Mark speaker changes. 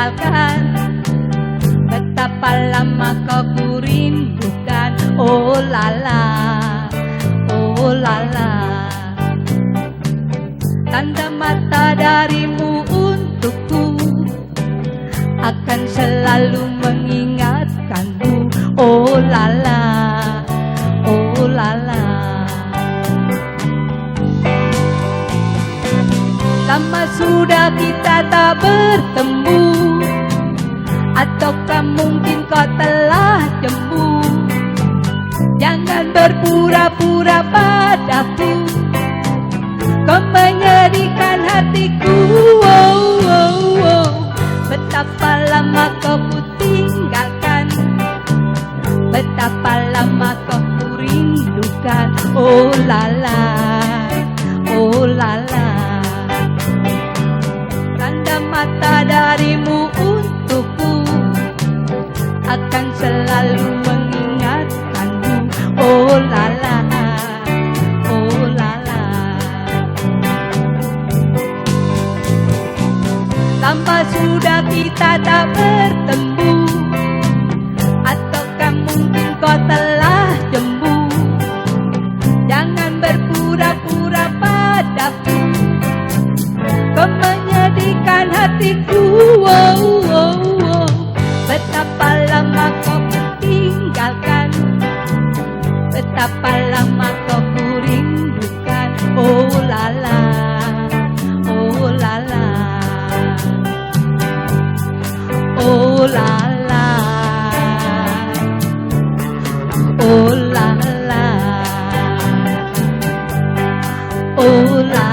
Speaker 1: tinggalkan. Betapa lama kau kurindukan. Oh lala, oh lala. Tanda mata darimu untukku akan selalu mengingatkanmu. Oh lala, oh lala. Lama sudah kita tak bertemu, ataukah mungkin kau telah jemu? Jangan berpura-pura padaku, kau menyedihkan hatiku. Oh, oh, oh. Betapa lama kau ku tinggalkan, betapa lama kau ku rindukan. Oh lala, oh lala. Tanda mata darimu untukku akan selalu mengingatkanmu. Oh lala, oh lala. Lama sudah kita tak bertemu, ataukah mungkin kau telah jemu? Jangan berpura-pura padaku, kau menyedihkan hatiku. Oh, oh, oh. Betapa lama kau tinggalkan, betapa lama kau kurindukan. Oh lala, oh lala, oh lala, oh lala, oh lala.